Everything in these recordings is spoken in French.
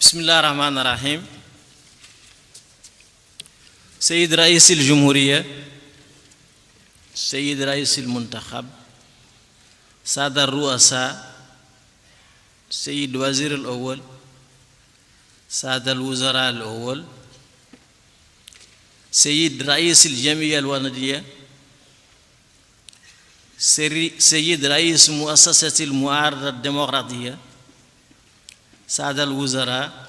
بسم الله الرحمن الرحيم. سيد رئيس الجمهورية، سيد رئيس المنتخب، سادة الرؤساء، سيد وزير الأول، سادة الوزراء الأول، سيد رئيس الجمعية الوطنية، سيد رئيس مؤسسة المعارضة الديمقراطية، سادة الوزراء،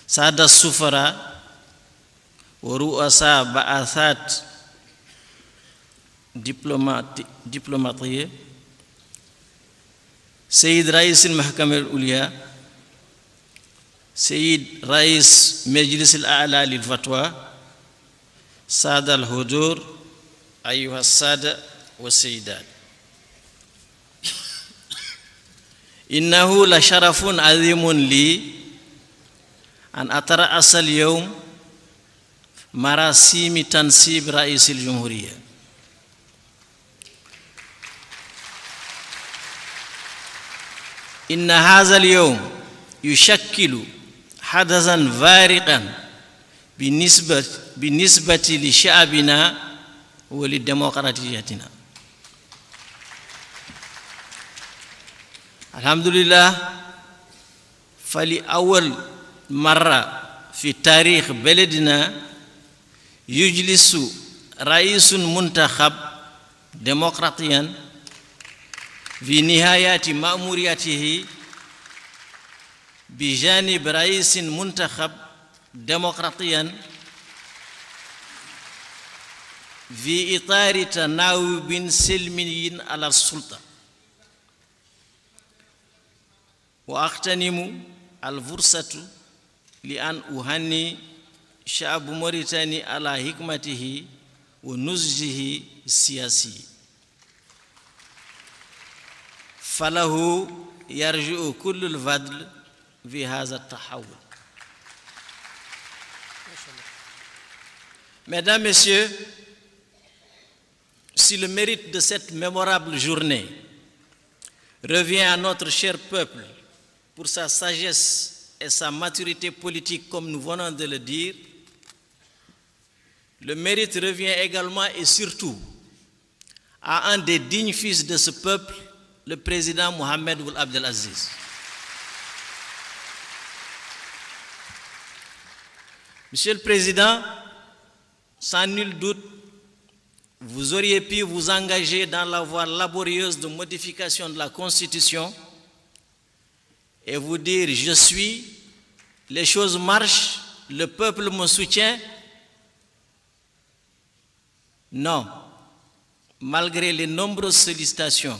سادة السفراء ورؤساء بعثات دبلوماسية، سيد رئيس المحكمة العليا، سيد رئيس مجلس الأعلى للفتوى، سادة الحضور، أيها السادة والسيدات، إنه لشرف عظيم لي أن أترأس اليوم مراسم تنصيب رئيس الجمهورية. إن هذا اليوم يشكل حدثا فارقا بالنسبة لشعبنا ولديمقراطيتنا. الحمد لله، فلأول مرة في تاريخ بلدنا يجلس رئيس منتخب ديمقراطيا في نهاية مأموريته بجانب رئيس منتخب ديمقراطيا في إطار تناوب سلمي على السلطة. وأغتنم الفرصة لأن أهني شعب موريتاني على حكمته ونضجه السياسي، فله يرجع كل الفضل في هذا التحول. Mesdames, Messieurs, si le mérite de cette mémorable journée revient à notre cher peuple pour sa sagesse et sa maturité politique, comme nous venons de le dire, le mérite revient également et surtout à un des dignes fils de ce peuple, le président Mohamed Ould Abdel Aziz. Monsieur le Président, sans nul doute, vous auriez pu vous engager dans la voie laborieuse de modification de la Constitution et vous dire: je suis, les choses marchent, le peuple me soutient. Non, malgré les nombreuses sollicitations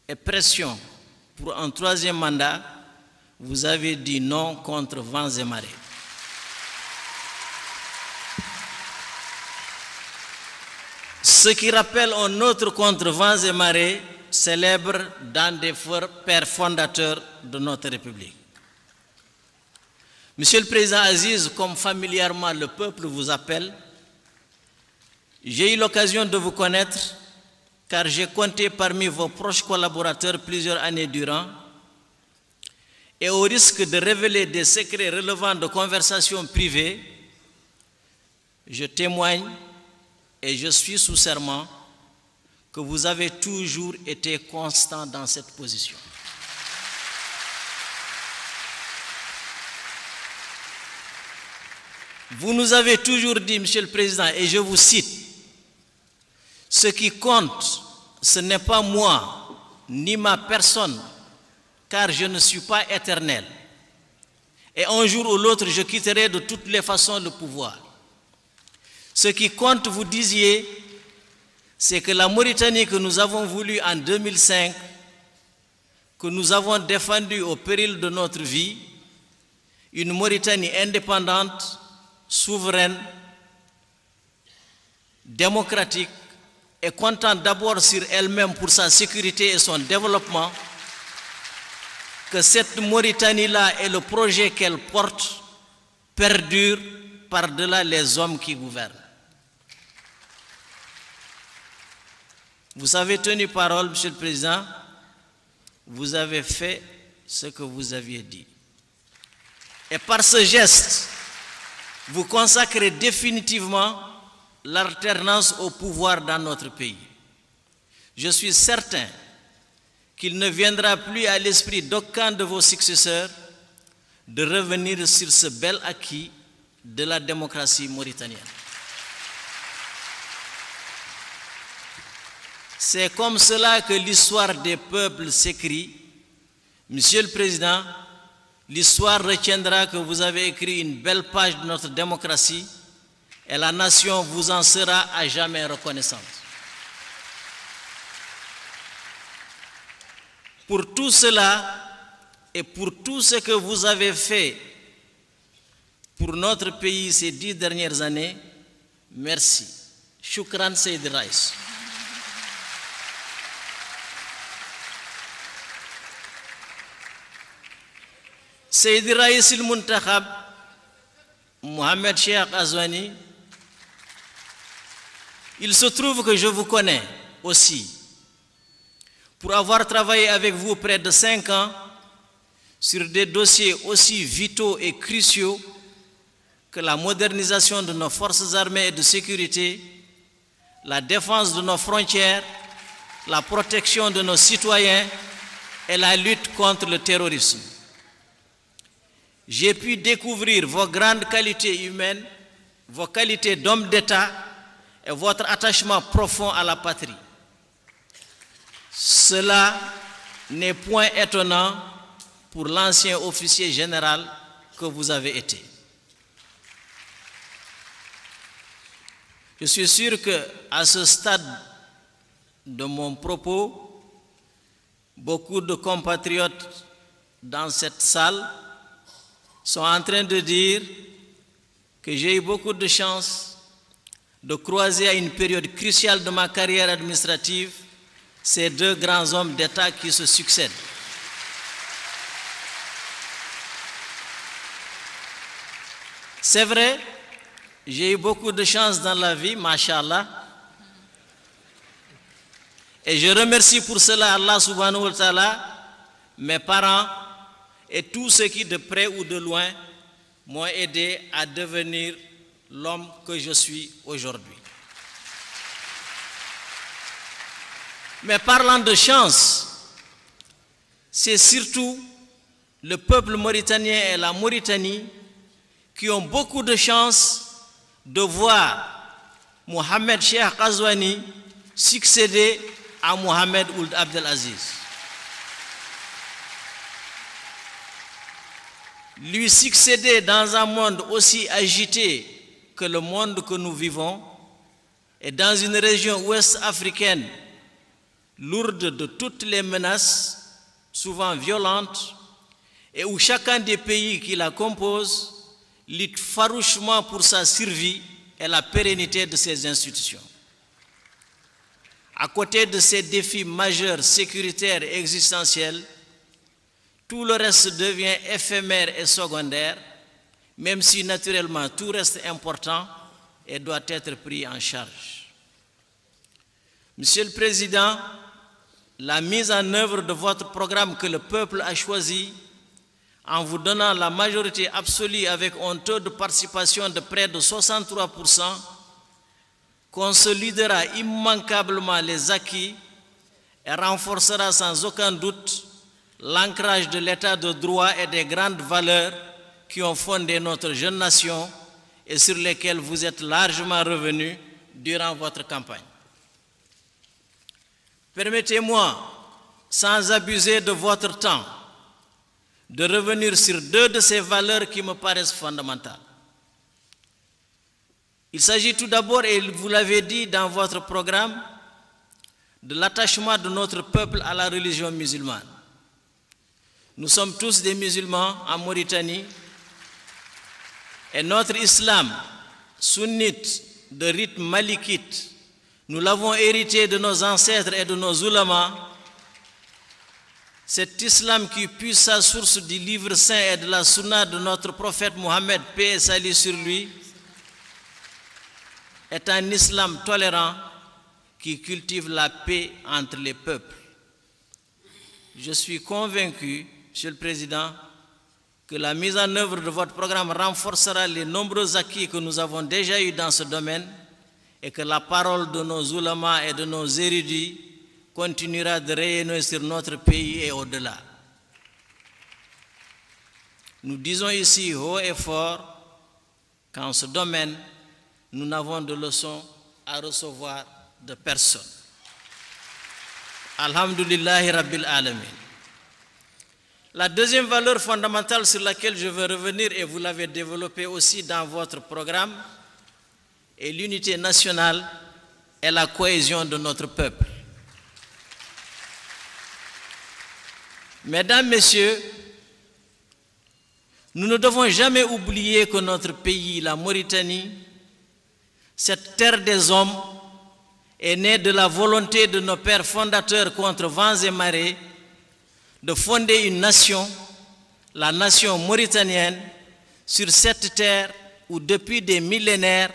et pressions pour un troisième mandat, vous avez dit non contre vents et marées. Ce qui rappelle un autre contre vents et marées célèbre d'un des pères fondateurs de notre République. Monsieur le Président Aziz, comme familièrement le peuple vous appelle, j'ai eu l'occasion de vous connaître car j'ai compté parmi vos proches collaborateurs plusieurs années durant, et au risque de révéler des secrets relevant de conversations privées, je témoigne et je suis sous serment que vous avez toujours été constant dans cette position. Vous nous avez toujours dit, Monsieur le Président, et je vous cite: ce qui compte, ce n'est pas moi, ni ma personne, car je ne suis pas éternel. Et un jour ou l'autre, je quitterai de toutes les façons le pouvoir. Ce qui compte, vous disiez, c'est que la Mauritanie que nous avons voulu en 2005, que nous avons défendue au péril de notre vie, une Mauritanie indépendante, souveraine, démocratique et comptant d'abord sur elle-même pour sa sécurité et son développement, que cette Mauritanie-là et le projet qu'elle porte perdurent par-delà les hommes qui gouvernent. Vous avez tenu parole, Monsieur le Président, vous avez fait ce que vous aviez dit. Et par ce geste, vous consacrez définitivement l'alternance au pouvoir dans notre pays. Je suis certain qu'il ne viendra plus à l'esprit d'aucun de vos successeurs de revenir sur ce bel acquis de la démocratie mauritanienne. C'est comme cela que l'histoire des peuples s'écrit. Monsieur le Président, l'histoire retiendra que vous avez écrit une belle page de notre démocratie et la nation vous en sera à jamais reconnaissante. Pour tout cela et pour tout ce que vous avez fait pour notre pays ces 10 dernières années, merci. Shukran Seydi Rais. Seydi Rais al-Muntakhab, Mohamed Cheikh Azwani, il se trouve que je vous connais aussi, pour avoir travaillé avec vous près de 5 ans sur des dossiers aussi vitaux et cruciaux que la modernisation de nos forces armées et de sécurité, la défense de nos frontières, la protection de nos citoyens et la lutte contre le terrorisme. J'ai pu découvrir vos grandes qualités humaines, vos qualités d'homme d'État et votre attachement profond à la patrie. Cela n'est point étonnant pour l'ancien officier général que vous avez été. Je suis sûr qu'à ce stade de mon propos, beaucoup de compatriotes dans cette salle sont en train de dire que j'ai eu beaucoup de chance de croiser à une période cruciale de ma carrière administrative ces 2 grands hommes d'État qui se succèdent. C'est vrai, j'ai eu beaucoup de chance dans la vie, Masha'Allah. Et je remercie pour cela Allah subhanahu wa ta'ala, mes parents et tous ceux qui de près ou de loin m'ont aidé à devenir l'homme que je suis aujourd'hui. Mais parlant de chance, c'est surtout le peuple mauritanien et la Mauritanie qui ont beaucoup de chance de voir Mohamed Cheikh Azwani succéder à Mohamed Ould Abdelaziz. Lui succéder dans un monde aussi agité que le monde que nous vivons et dans une région ouest africaine lourde de toutes les menaces, souvent violentes, et où chacun des pays qui la composent lutte farouchement pour sa survie et la pérennité de ses institutions. À côté de ces défis majeurs sécuritaires et existentiels, tout le reste devient éphémère et secondaire, même si naturellement tout reste important et doit être pris en charge. Monsieur le Président, la mise en œuvre de votre programme que le peuple a choisi, en vous donnant la majorité absolue avec un taux de participation de près de 63%, consolidera immanquablement les acquis et renforcera sans aucun doute l'ancrage de l'état de droit et des grandes valeurs qui ont fondé notre jeune nation et sur lesquelles vous êtes largement revenus durant votre campagne. Permettez-moi, sans abuser de votre temps, de revenir sur 2 de ces valeurs qui me paraissent fondamentales. Il s'agit tout d'abord, et vous l'avez dit dans votre programme, de l'attachement de notre peuple à la religion musulmane. Nous sommes tous des musulmans en Mauritanie et notre islam sunnite de rite malikite, nous l'avons hérité de nos ancêtres et de nos ulamas. Cet islam qui puise sa source du livre saint et de la sunna de notre prophète Mohammed, paix et salut sur lui, est un islam tolérant qui cultive la paix entre les peuples. Je suis convaincu, Monsieur le Président, que la mise en œuvre de votre programme renforcera les nombreux acquis que nous avons déjà eus dans ce domaine et que la parole de nos oulémas et de nos érudits continuera de rayonner sur notre pays et au-delà. Nous disons ici haut et fort qu'en ce domaine, nous n'avons de leçons à recevoir de personne. Alhamdulillahi Rabbil Alamin. La deuxième valeur fondamentale sur laquelle je veux revenir, et vous l'avez développée aussi dans votre programme, est l'unité nationale et la cohésion de notre peuple. Mesdames, Messieurs, nous ne devons jamais oublier que notre pays, la Mauritanie, cette terre des hommes, est née de la volonté de nos pères fondateurs contre vents et marées de fonder une nation, la nation mauritanienne, sur cette terre où depuis des millénaires,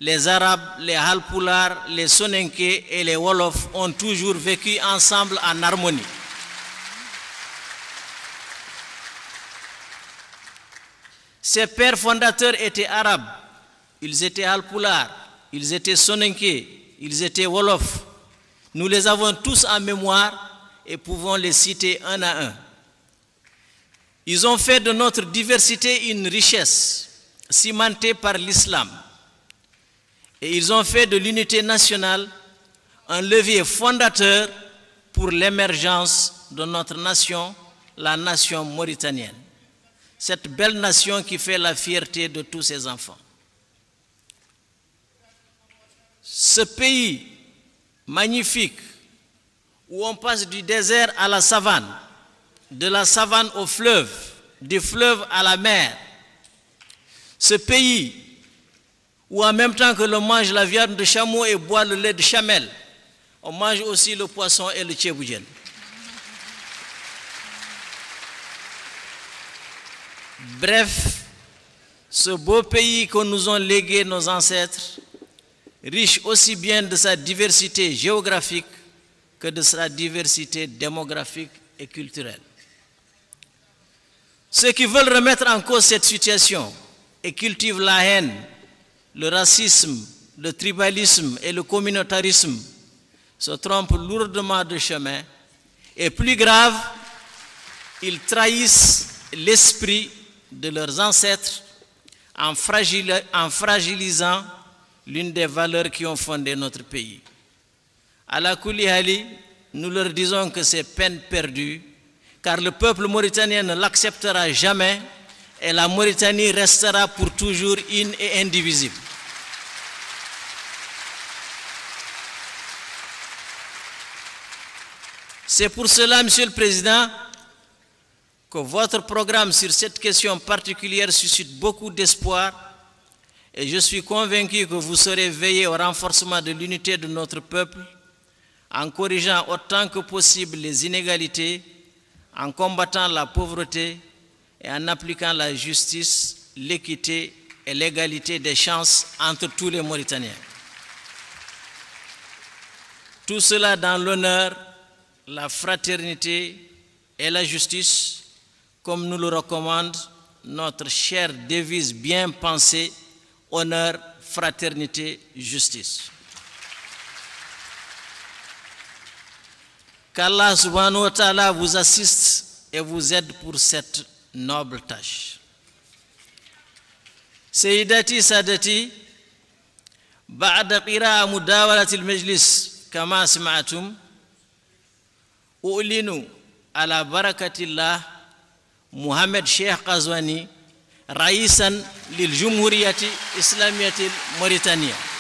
les Arabes, les Halpulaars, les Soninké et les Wolofs ont toujours vécu ensemble en harmonie. Ces pères fondateurs étaient arabes, ils étaient Halpulaars, ils étaient Soninké, ils étaient Wolofs. Nous les avons tous en mémoire et pouvons les citer un à un. Ils ont fait de notre diversité une richesse cimentée par l'islam. Et ils ont fait de l'unité nationale un levier fondateur pour l'émergence de notre nation, la nation mauritanienne. Cette belle nation qui fait la fierté de tous ses enfants. Ce pays magnifique où on passe du désert à la savane, de la savane au fleuve, du fleuve à la mer. Ce pays où en même temps que l'on mange la viande de chameau et boit le lait de chamelle, on mange aussi le poisson et le tchéboujen. Bref, ce beau pays que nous ont légué nos ancêtres, riche aussi bien de sa diversité géographique que de sa diversité démographique et culturelle. Ceux qui veulent remettre en cause cette situation et cultivent la haine, le racisme, le tribalisme et le communautarisme se trompent lourdement de chemin et plus grave, ils trahissent l'esprit de leurs ancêtres en fragilisant l'une des valeurs qui ont fondé notre pays. À la Koulihali, nous leur disons que c'est peine perdue, car le peuple mauritanien ne l'acceptera jamais et la Mauritanie restera pour toujours une et indivisible. C'est pour cela, Monsieur le Président, que votre programme sur cette question particulière suscite beaucoup d'espoir et je suis convaincu que vous saurez veiller au renforcement de l'unité de notre peuple en corrigeant autant que possible les inégalités, en combattant la pauvreté et en appliquant la justice, l'équité et l'égalité des chances entre tous les Mauritaniens. Tout cela dans l'honneur, la fraternité et la justice, comme nous le recommande notre chère devise bien pensée, honneur, fraternité, justice. Qu'Allah subhanahu wa ta'ala vous assiste et vous aide pour cette noble tâche. Sayyidati Sadati, بعد قراءة مداولة المجلس كما سمعتم أعلن على بركة الله محمد شيخ قزواني رئيسا للجمهورية الإسلامية الموريتانية.